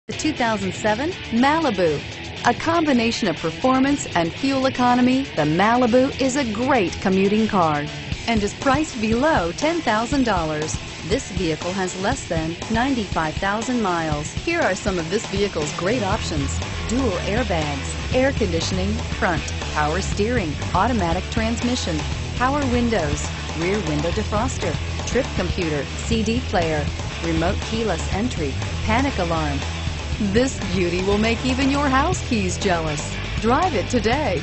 The 2007 Malibu. A combination of performance and fuel economy, the Malibu is a great commuting car and is priced below $10,000. This vehicle has less than 95,000 miles. Here are some of this vehicle's great options: dual airbags, air conditioning, front, power steering, automatic transmission, power windows, rear window defroster, trip computer, CD player, remote keyless entry, panic alarm. This beauty will make even your house keys jealous. Drive it today.